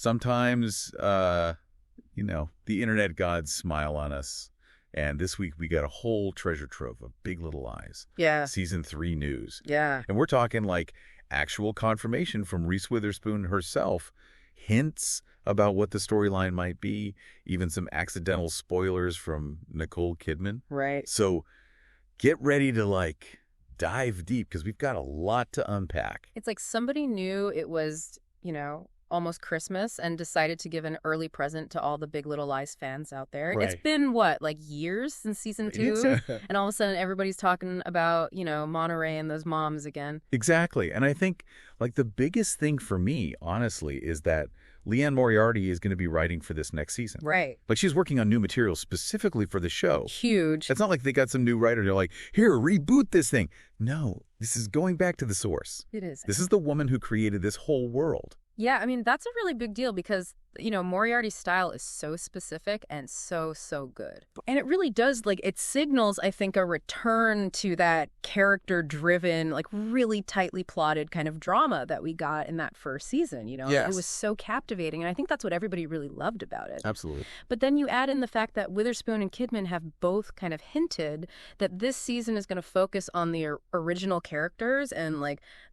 sometimes, the internet gods smile on us. And this week we got a whole treasure trove of Big Little Lies. Yeah. Season 3 news. Yeah. And we're talking like actual confirmation from Reese Witherspoon herself, hints about what the storyline might be, even some accidental spoilers from Nicole Kidman. Right. So get ready to dive deep because we've got a lot to unpack. It's like somebody knew it was, almost Christmas and decided to give an early present to all the Big Little Lies fans out there. Right. It's been, what, years since season 2? And all of a sudden everybody's talking about, Monterey and those moms again. Exactly. And I think, the biggest thing for me, honestly, is that Liane Moriarty is going to be writing for this next season. Right. She's working on new material specifically for the show. Huge. It's not like they got some new writer. They're like, here, reboot this thing. No, this is going back to the source. It is. This is the woman who created this whole world. Yeah, I mean, that's a really big deal because, Moriarty's style is so specific and so, so good. And it really does, it signals, I think, a return to that character-driven, really tightly plotted kind of drama that we got in that first season, Yes. It was so captivating, and I think that's what everybody really loved about it. Absolutely. But then you add in the fact that Witherspoon and Kidman have both kind of hinted that this season is going to focus on the original characters and,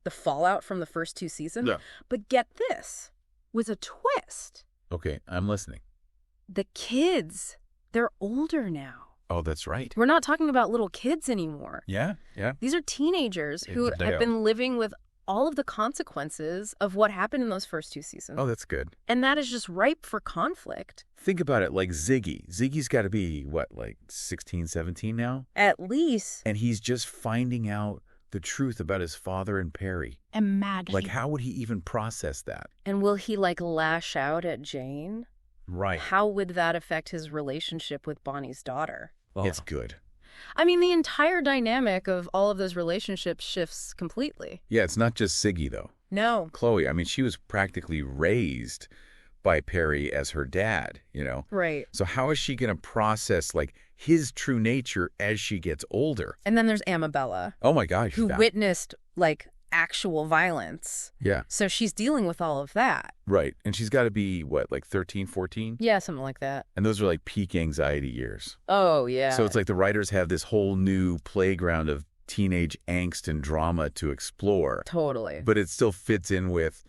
the fallout from the first 2 seasons. Yeah. But get this, with a twist. Okay, I'm listening. The kids, they're older now. Oh, that's right. We're not talking about little kids anymore. Yeah, yeah. These are teenagers who They have are. been living with all of the consequences of what happened in those first 2 seasons. Oh, that's good. And that is just ripe for conflict. Think about it like Ziggy. Ziggy's got to be, 16, 17 now? At least. And he's just finding out the truth about his father and Perry. And Maggie. How would he even process that? And will he, lash out at Jane? Right. How would that affect his relationship with Bonnie's daughter? Oh. It's good. I mean, the entire dynamic of all of those relationships shifts completely. Yeah, it's not just Ziggy, though. No. Chloe, she was practically raised by Perry as her dad, Right. So how is she going to process, his true nature as she gets older? And then there's Amabella, Oh, my gosh. who witnessed, actual violence. Yeah, So she's dealing with all of that. right. And she's got to be, 13, 14? Yeah, something like that. And those are, peak anxiety years. Oh, yeah. So it's the writers have this whole new playground of teenage angst and drama to explore. Totally. But it still fits in with,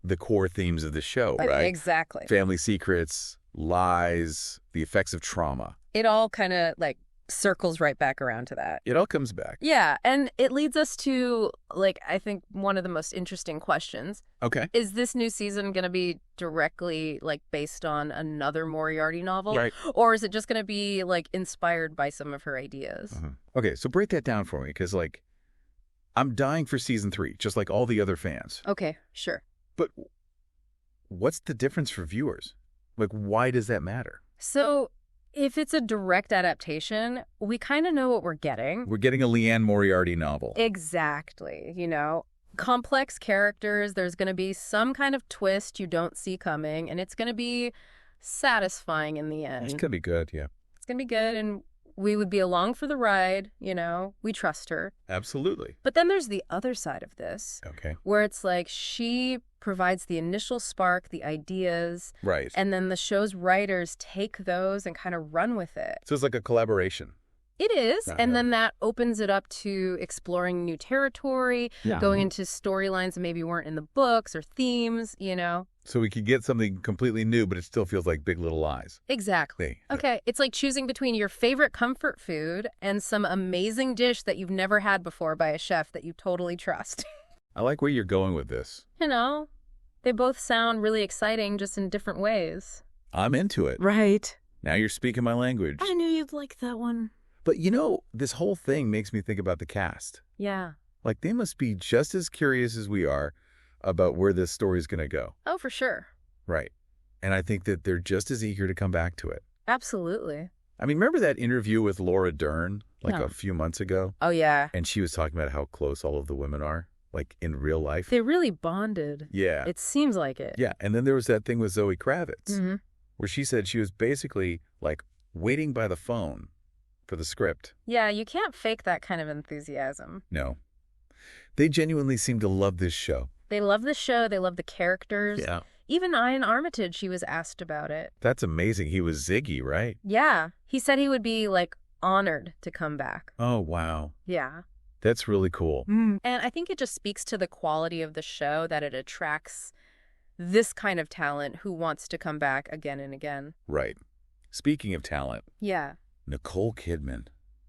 the core themes of the show, right? Exactly. Family secrets, lies, the effects of trauma. It all kind of, circles right back around to that. It all comes back. Yeah, and it leads us to, I think one of the most interesting questions. Okay. Is this new season going to be directly, based on another Moriarty novel? Right. Or is it just going to be, inspired by some of her ideas? Uh-huh. Okay, so break that down for me, because, I'm dying for season 3, just like all the other fans. Okay, sure. But what's the difference for viewers? Why does that matter? So if it's a direct adaptation, we kind of know what we're getting. We're getting a Liane Moriarty novel. Exactly. Complex characters, there's going to be some kind of twist you don't see coming, and it's going to be satisfying in the end. It's going to be good, yeah. It's going to be good, and we would be along for the ride, we trust her. Absolutely. But then there's the other side of this, Okay. where it's she provides the initial spark, the ideas, Right. and then the show's writers take those and kind of run with it. So it's like a collaboration. It is, Uh-huh. and then that opens it up to exploring new territory, Yeah. going into storylines that maybe weren't in the books or themes, So we could get something completely new, but it still feels like Big Little Lies. Exactly. Okay, it's like choosing between your favorite comfort food and some amazing dish that you've never had before by a chef that you totally trust. I like where you're going with this. They both sound really exciting, just in different ways. I'm into it. Right. Now you're speaking my language. I knew you'd like that one. But this whole thing makes me think about the cast. Yeah. They must be just as curious as we are about where this story is going to go. Oh, for sure. Right. And I think that they're just as eager to come back to it. Absolutely. Remember that interview with Laura Dern, No. a few months ago? Oh, yeah. And she was talking about how close all of the women are, in real life. They really bonded. Yeah. It seems like it. Yeah. And then there was that thing with Zoe Kravitz, Mm-hmm. where she said she was basically, waiting by the phone for the script. Yeah, you can't fake that kind of enthusiasm. No. They genuinely seem to love this show. They love the show. They love the characters. Yeah. Even Ian Armitage, she was asked about it. That's amazing. He was Ziggy, right? Yeah. He said he would be, like, honored to come back. Oh, wow. Yeah. That's really cool. And I think it just speaks to the quality of the show that it attracts this kind of talent who wants to come back again and again. Right. Speaking of talent. Yeah. Nicole Kidman.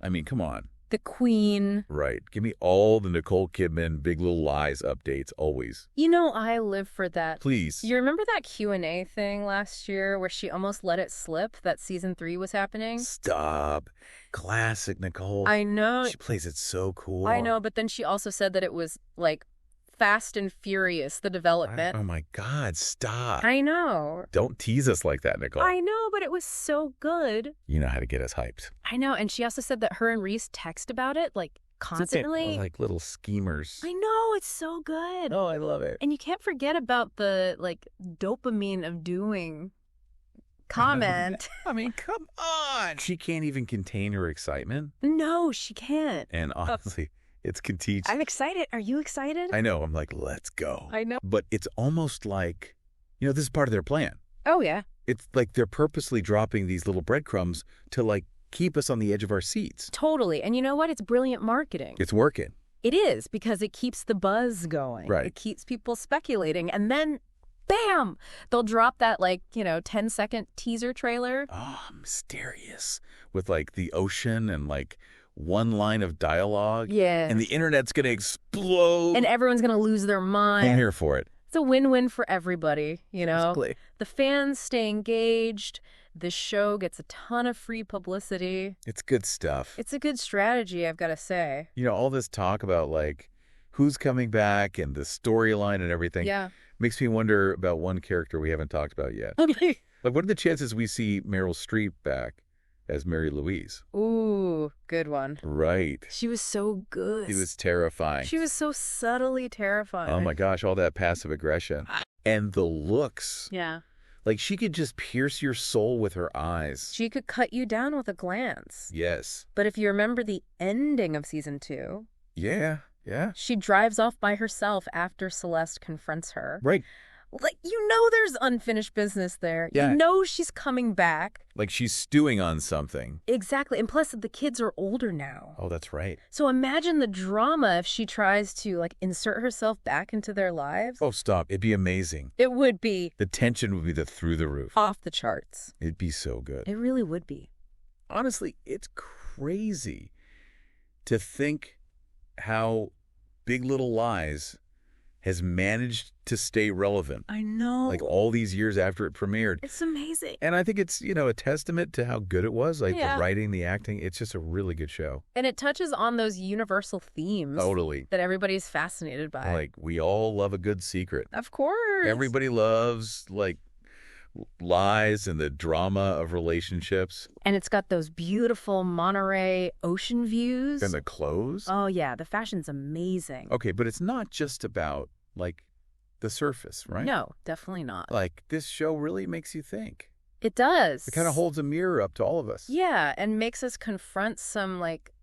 I mean, come on. The Queen. Right. Give me all the Nicole Kidman Big Little Lies updates, always. You know, I live for that. Please. You remember that Q&A thing last year where she almost let it slip that season 3 was happening? Stop. Classic Nicole. I know. She plays it so cool. I know, but then she also said that it was, like, fast and furious, the development. Oh, my God. Stop. I know. Don't tease us like that, Nicole. I know, but it was so good. You know how to get us hyped. I know, and she also said that her and Reese text about it, like, constantly. Like little schemers. I know, it's so good. Oh, I love it. And you can't forget about the, like, dopamine of doing comment. I mean, come on. She can't even contain her excitement. No, she can't. And honestly, it's contagious. I'm excited. Are you excited? I know. I'm like, let's go. I know. But it's almost like, this is part of their plan. Oh, yeah. It's like they're purposely dropping these little breadcrumbs to, like, keep us on the edge of our seats. Totally. And you know what? It's brilliant marketing. It's working. It is, because it keeps the buzz going. Right. It keeps people speculating. And then, bam, they'll drop that, like, 10-second teaser trailer. Oh, mysterious. With, like, the ocean and, like, one line of dialogue. Yeah. And the internet's going to explode. And everyone's going to lose their mind. I'm here for it. It's a win-win for everybody, Exactly. The fans stay engaged. The show gets a ton of free publicity. It's good stuff. It's a good strategy, I've got to say. All this talk about, like, who's coming back and the storyline and everything. Yeah. Makes me wonder about one character we haven't talked about yet. Okay. Like, what are the chances we see Meryl Streep back as Mary Louise? Ooh, good one. Right. She was so good. She was terrifying. She was so subtly terrifying. Oh, my gosh, all that passive aggression. And the looks. Yeah. Like, she could just pierce your soul with her eyes. She could cut you down with a glance. Yes. But if you remember the ending of season 2... Yeah. She drives off by herself after Celeste confronts her. Right. Like, there's unfinished business there. Yeah. She's coming back. Like she's stewing on something. Exactly. And plus, the kids are older now. Oh, that's right. So imagine the drama if she tries to, like, insert herself back into their lives. Oh, stop. It'd be amazing. It would be. The tension would be through the roof. Off the charts. It'd be so good. It really would be. Honestly, it's crazy to think how Big Little Lies has managed to stay relevant. I know. Like all these years after it premiered. It's amazing. And I think it's, a testament to how good it was. Like Yeah. the writing, the acting. It's just a really good show. And it touches on those universal themes Totally. that everybody's fascinated by. Like we all love a good secret. Of course. Everybody loves like lies and the drama of relationships. And it's got those beautiful Monterey ocean views. And the clothes. Oh, yeah. The fashion's amazing. Okay, but it's not just about like the surface, right? No, definitely not. Like this show really makes you think. It does. It kind of holds a mirror up to all of us. Yeah, and makes us confront some, like,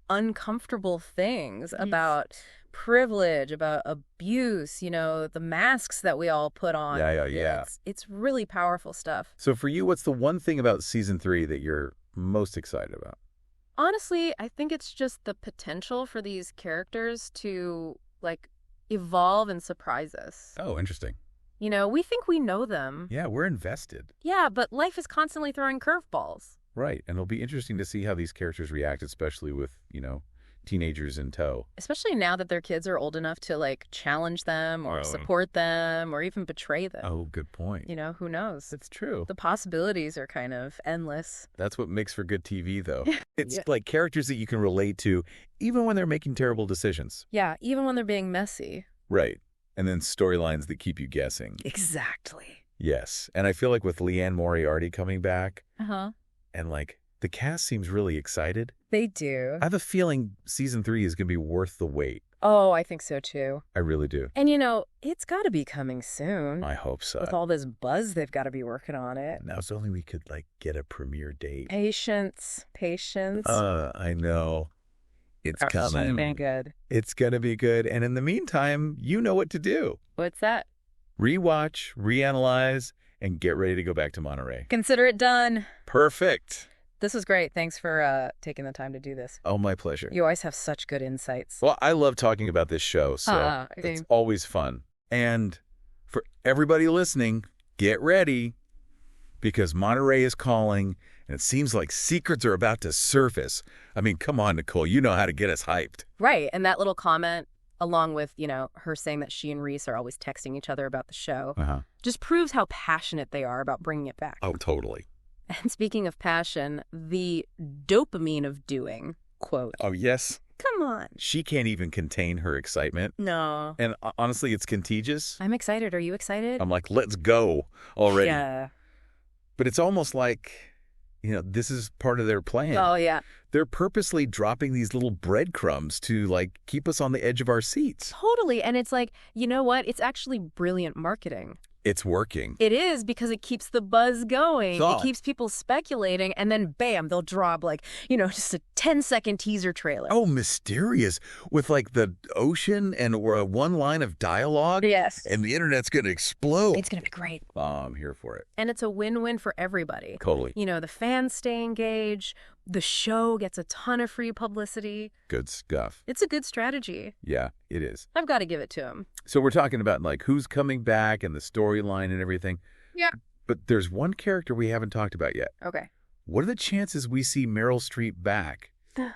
uncomfortable things about privilege, about abuse, the masks that we all put on. Yeah. It's really powerful stuff. So for you, what's the one thing about season 3 that you're most excited about? Honestly, I think it's just the potential for these characters to, like, evolve and surprise us. Oh, interesting. We think we know them. Yeah, we're invested. Yeah, but life is constantly throwing curveballs. Right, and it'll be interesting to see how these characters react, especially with, teenagers in tow. Especially now that their kids are old enough to, like, challenge them or support them or even betray them. Oh, good point. Who knows? That's true. The possibilities are kind of endless. That's what makes for good TV, though. It's Yeah. like characters that you can relate to, even when they're making terrible decisions. Yeah, even when they're being messy. Right. And then storylines that keep you guessing. Exactly. Yes. And I feel like with Liane Moriarty coming back, Uh-huh. and like the cast seems really excited. They do. I have a feeling season 3 is going to be worth the wait. Oh, I think so, too. I really do. And, it's got to be coming soon. I hope so. With all this buzz, they've got to be working on it. Now, if only we could like get a premiere date. Patience. I know. It's coming. Been good. It's going to be good. And in the meantime, you know what to do. What's that? Rewatch, reanalyze, and get ready to go back to Monterey. Consider it done. Perfect. This was great. Thanks for taking the time to do this. Oh, my pleasure. You always have such good insights. Well, I love talking about this show, so it's always fun. And for everybody listening, get ready, because Monterey is calling, and it seems like secrets are about to surface. I mean, come on, Nicole, you know how to get us hyped. Right, and that little comment, along with, her saying that she and Reese are always texting each other about the show, just proves how passionate they are about bringing it back. Oh, totally. And speaking of passion, the dopamine of doing, quote. Oh, yes. Come on. She can't even contain her excitement. No. And honestly, it's contagious. I'm excited. Are you excited? I'm like, let's go already. Yeah. But it's almost like, this is part of their plan. Oh, yeah. They're purposely dropping these little breadcrumbs to, keep us on the edge of our seats. Totally. And it's like, you know what? It's actually brilliant marketing. It's working. It is, because it keeps the buzz going. Thought. It keeps people speculating, and then bam, they'll drop just a 10-second teaser trailer. Oh, mysterious. With the ocean and one line of dialogue. Yes. And the internet's going to explode. It's going to be great. I'm here for it. And it's a win-win for everybody. Totally. The fans stay engaged. The show gets a ton of free publicity. Good stuff. It's a good strategy. Yeah, it is. I've got to give it to him. So we're talking about who's coming back and the storyline and everything. Yeah. But there's one character we haven't talked about yet. Okay. What are the chances we see Meryl Streep back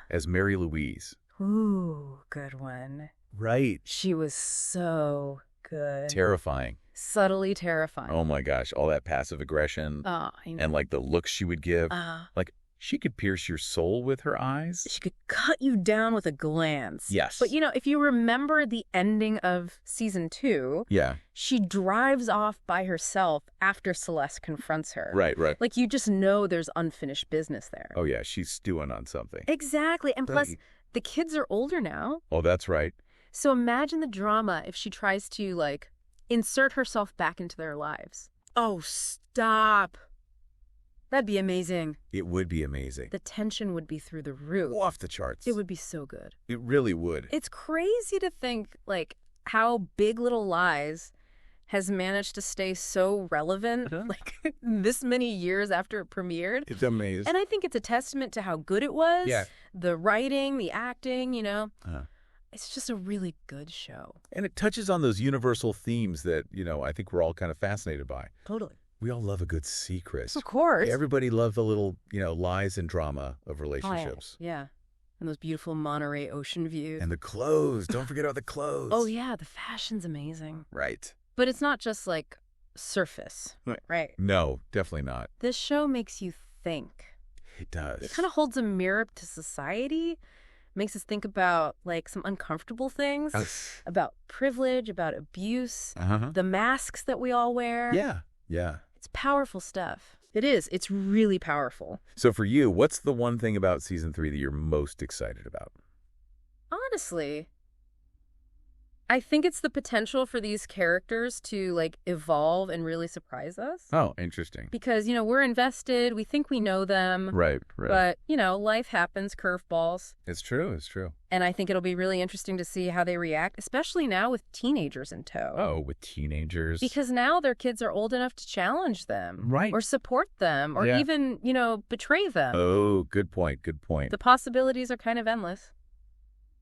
as Mary Louise? Ooh, good one. Right. She was so good. Terrifying. Subtly terrifying. Oh my gosh, all that passive aggression. Oh, I know. And the looks she would give. She could pierce your soul with her eyes. She could cut you down with a glance. Yes. But, if you remember the ending of season 2, yeah, she drives off by herself after Celeste confronts her. Right. You just know there's unfinished business there. Oh, yeah, she's stewing on something. Exactly. And plus, the kids are older now. Oh, that's right. So imagine the drama if she tries to, insert herself back into their lives. Oh, stop. That'd be amazing. It would be amazing. The tension would be through the roof. Off the charts. It would be so good. It really would. It's crazy to think, how Big Little Lies has managed to stay so relevant, this many years after it premiered. It's amazing. And I think it's a testament to how good it was. Yeah. The writing, the acting, It's just a really good show. And it touches on those universal themes that, I think we're all kind of fascinated by. Totally. We all love a good secret. Of course. Everybody loves the little, lies and drama of relationships. Oh, yeah. And those beautiful Monterey ocean views. And the clothes. Don't forget about the clothes. Oh, yeah. The fashion's amazing. Right. But it's not just surface. Right. No, definitely not. This show makes you think. It does. It kind of holds a mirror up to society. Makes us think about some uncomfortable things. About privilege, about abuse. The masks that we all wear. Yeah. It's powerful stuff. It is. It's really powerful. So for you, what's the one thing about season 3 that you're most excited about? Honestly, I think it's the potential for these characters to evolve and really surprise us. Oh, interesting. Because, we're invested. We think we know them. Right. But, life happens, curveballs. It's true. And I think it'll be really interesting to see how they react, especially now with teenagers in tow. Oh, with teenagers. Because now their kids are old enough to challenge them. Right. Or support them. Or even, betray them. Oh, good point. The possibilities are kind of endless.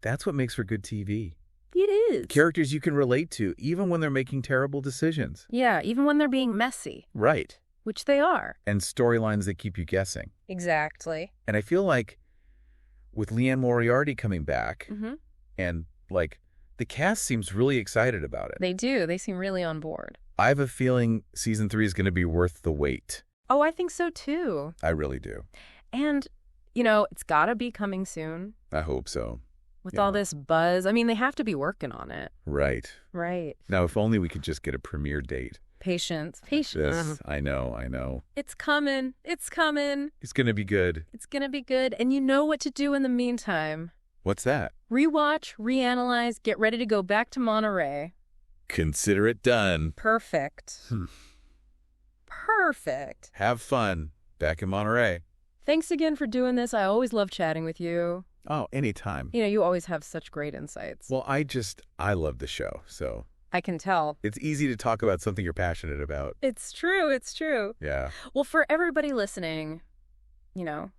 That's what makes for good TV. It is. Characters you can relate to, even when they're making terrible decisions. Yeah, even when they're being messy. Right. Which they are. And storylines that keep you guessing. Exactly. And I feel like with Liane Moriarty coming back, and the cast seems really excited about it. They do. They seem really on board. I have a feeling season 3 is going to be worth the wait. Oh, I think so too. I really do. And, it's got to be coming soon. I hope so. With all this buzz. I mean, they have to be working on it. Right. Now, if only we could just get a premiere date. Patience. Yes, I know. It's coming. It's going to be good. It's going to be good. And you know what to do in the meantime. What's that? Rewatch, reanalyze, get ready to go back to Monterey. Consider it done. Perfect. Perfect. Have fun back in Monterey. Thanks again for doing this. I always love chatting with you. Oh, anytime. You always have such great insights. Well, I love the show, so I can tell. It's easy to talk about something you're passionate about. It's true. It's true. Yeah. Well, for everybody listening,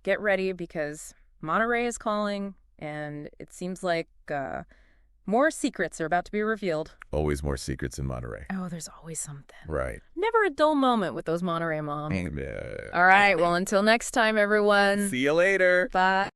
get ready because Monterey is calling, and it seems like more secrets are about to be revealed. Always more secrets in Monterey. Oh, there's always something. Right. Never a dull moment with those Monterey moms. Yeah. All right. Well, until next time, everyone. See you later. Bye.